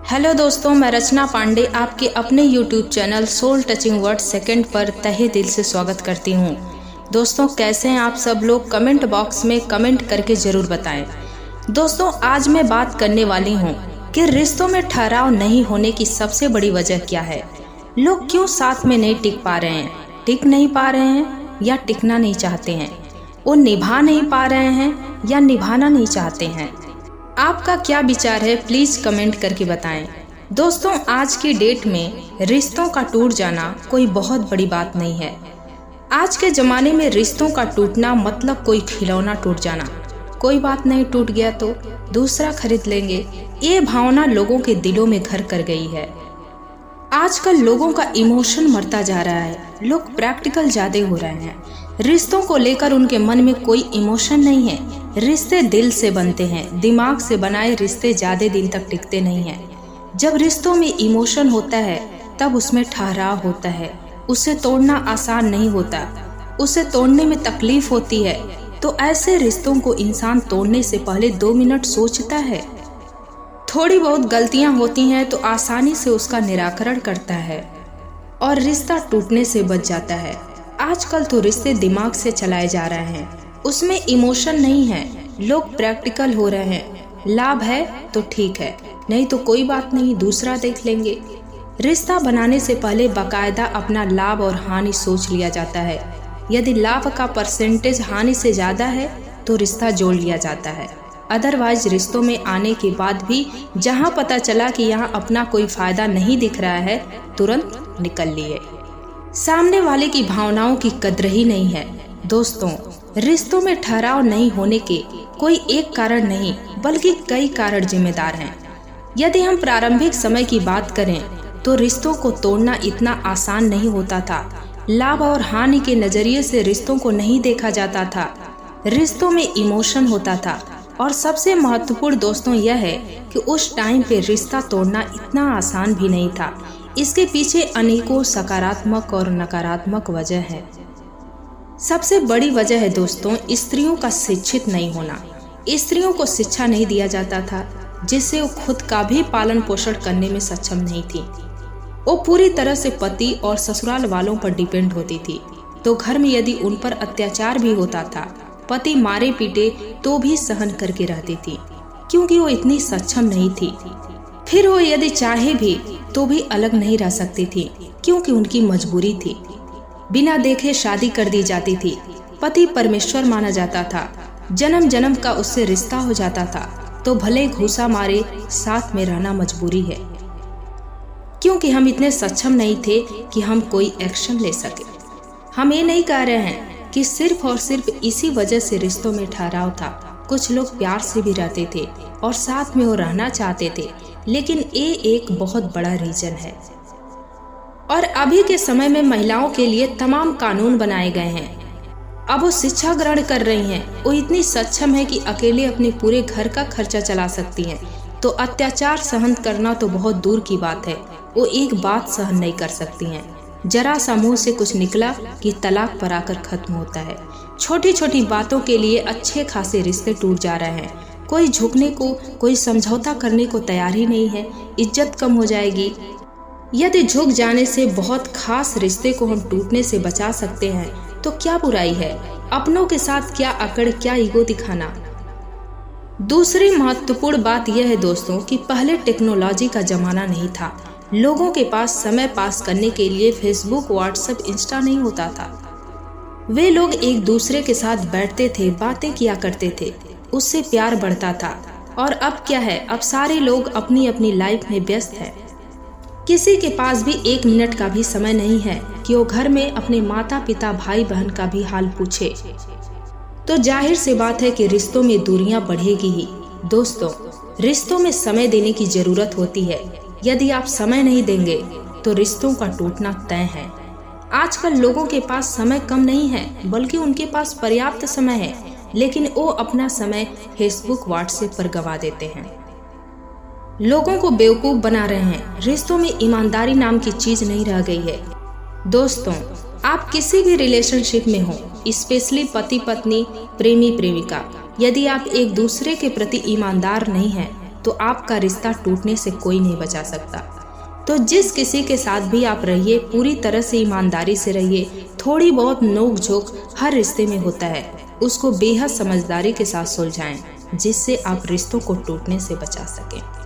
Hello दोस्तों, मैं रचना पांडे आपके अपने YouTube channel soul touching word second पर तहे दिल से स्वागत करती हूँ। दोस्तों, कैसे हैं आप सब लोग? कमेंट बॉक्स में कमेंट करके ज़रूर बताएं। दोस्तों, आज मैं बात करने वाली हूँ कि रिश्तों में ठहराव नहीं होने की सबसे बड़ी वजह क्या है। लोग क्यों साथ में नहीं टिक पा रहे हैं? टिक नहीं पा रहे हैं या टिकना नहीं चाहते हैं? वो निभा नहीं पा रहे हैं या निभाना नहीं चाहते हैं? आपका क्या विचार है? प्लीज़ कमेंट करके बताएं। दोस्तों, आज की डेट में रिश्तों का टूट जाना कोई बहुत बड़ी बात नहीं है। आज के ज़माने में रिश्तों का टूटना मतलब कोई खिलौना टूट जाना। कोई बात नहीं, टूट गया तो दूसरा खरीद लेंगे, ये भावना लोगों के दिलों में घर कर गई है। आजकल लोगों का इमोशन मरता जा रहा है। लोग प्रैक्टिकल ज़्यादा हो रहे हैं। रिश्तों को लेकर उनके मन में कोई इमोशन नहीं है। रिश्ते दिल से बनते हैं, दिमाग से बनाए रिश्ते ज़्यादा दिन तक टिकते नहीं हैं। जब रिश्तों में इमोशन होता है तब उसमें ठहराव होता है। उसे तोड़ना आसान नहीं होता, उसे तोड़ने में तकलीफ होती है। तो ऐसे रिश्तों को इंसान तोड़ने से पहले 2 मिनट सोचता है। थोड़ी बहुत गलतियां होती हैं तो आसानी से उसका निराकरण करता है और रिश्ता टूटने से बच जाता है। आजकल तो रिश्ते दिमाग से चलाए जा रहे हैं, उसमें इमोशन नहीं है। लोग प्रैक्टिकल हो रहे हैं। लाभ है तो ठीक है, नहीं तो कोई बात नहीं, दूसरा देख लेंगे। रिश्ता बनाने से पहले बाकायदा अपना लाभ और हानि सोच लिया जाता है। यदि लाभ का परसेंटेज हानि से ज़्यादा है तो रिश्ता जोड़ लिया जाता है। अदरवाइज रिश्तों में आने के बाद भी जहां पता चला कि यहाँ अपना कोई फायदा नहीं दिख रहा है, तुरंत निकल लिए। सामने वाले की भावनाओं की कद्र ही नहीं है। दोस्तों, रिश्तों में ठहराव नहीं होने के कोई एक कारण नहीं बल्कि कई कारण जिम्मेदार हैं। यदि हम प्रारंभिक समय की बात करें तो रिश्तों को तोड़ना इतना आसान नहीं होता था। लाभ और हानि के नजरिए से रिश्तों को नहीं देखा जाता था। रिश्तों में इमोशन होता था। और सबसे महत्वपूर्ण दोस्तों यह है कि उस टाइम पे रिश्ता तोड़ना इतना आसान भी नहीं था। इसके पीछे अनेकों सकारात्मक और नकारात्मक वजह है। सबसे बड़ी वजह है दोस्तों, स्त्रियों का शिक्षित नहीं होना। स्त्रियों को शिक्षा नहीं दिया जाता था, जिससे वो खुद का भी पालन पोषण करने में सक्षम नहीं थी। वो पूरी तरह से पति और ससुराल वालों पर डिपेंड होती थी। तो घर में यदि उन पर अत्याचार भी होता था, पति मारे पीटे तो भी सहन करके रहती थी, क्योंकि वो इतनी सक्षम नहीं थी। फिर वो यदि चाहे भी तो भी अलग नहीं रह सकती थी, क्योंकि उनकी मजबूरी थी। बिना देखे शादी कर दी जाती थी। पति परमेश्वर माना जाता था। जन्म जन्म का उससे रिश्ता हो जाता था। तो भले घूसा मारे, साथ में रहना मजबूरी है, क्योंकि हम इतने सक्षम नहीं थे कि हम कोई एक्शन ले सके। हम ये नहीं कह रहे हैं कि सिर्फ और सिर्फ इसी वजह से रिश्तों में ठहराव था। कुछ लोग प्यार से भी रहते थे और साथ में वो रहना चाहते थे, लेकिन ये एक बहुत बड़ा रीजन है। और अभी के समय में महिलाओं के लिए तमाम कानून बनाए गए हैं। अब वो शिक्षा ग्रहण कर रही हैं। वो इतनी सक्षम है कि अकेले अपने पूरे घर का खर्चा चला सकती हैं। तो अत्याचार सहन करना तो बहुत दूर की बात है, वो एक बात सहन नहीं कर सकती हैं। जरा सा मुंह से कुछ निकला कि तलाक पर आकर खत्म होता है। छोटी छोटी बातों के लिए अच्छे खासे रिश्ते टूट जा रहे हैं। कोई झुकने को, कोई समझौता करने को तैयार ही नहीं है। इज्जत कम हो जाएगी। यदि झुक जाने से बहुत खास रिश्ते को हम टूटने से बचा सकते हैं तो क्या बुराई है? अपनों के साथ क्या अकड़, क्या ईगो दिखाना। दूसरी महत्वपूर्ण बात यह है दोस्तों कि पहले टेक्नोलॉजी का जमाना नहीं था। लोगों के पास समय पास करने के लिए फेसबुक, व्हाट्सएप, इंस्टा नहीं होता था। वे लोग एक दूसरे के साथ बैठते थे, बातें किया करते थे, उससे प्यार बढ़ता था। और अब क्या है, अब सारे लोग अपनी अपनी लाइफ में व्यस्त हैं। किसी के पास भी 1 मिनट का भी समय नहीं है कि वो घर में अपने माता पिता, भाई बहन का भी हाल पूछे। तो जाहिर सी बात है कि रिश्तों में दूरियां बढ़ेगी ही। दोस्तों, रिश्तों में समय देने की जरूरत होती है। यदि आप समय नहीं देंगे तो रिश्तों का टूटना तय है। आजकल लोगों के पास समय कम नहीं है, बल्कि उनके पास पर्याप्त समय है, लेकिन वो अपना समय फेसबुक, व्हाट्सएप पर गंवा देते हैं। लोगों को बेवकूफ बना रहे हैं। रिश्तों में ईमानदारी नाम की चीज नहीं रह गई है। दोस्तों, आप किसी भी रिलेशनशिप में हो, स्पेशली पति पत्नी, प्रेमी प्रेमिका, यदि आप एक दूसरे के प्रति ईमानदार नहीं हैं तो आपका रिश्ता टूटने से कोई नहीं बचा सकता। तो जिस किसी के साथ भी आप रहिए, पूरी तरह से ईमानदारी से रहिए। थोड़ी बहुत नोक झोंक हर रिश्ते में होता है, उसको बेहद समझदारी के साथ सुलझाएं, जिससे आप रिश्तों को टूटने से बचा सकें।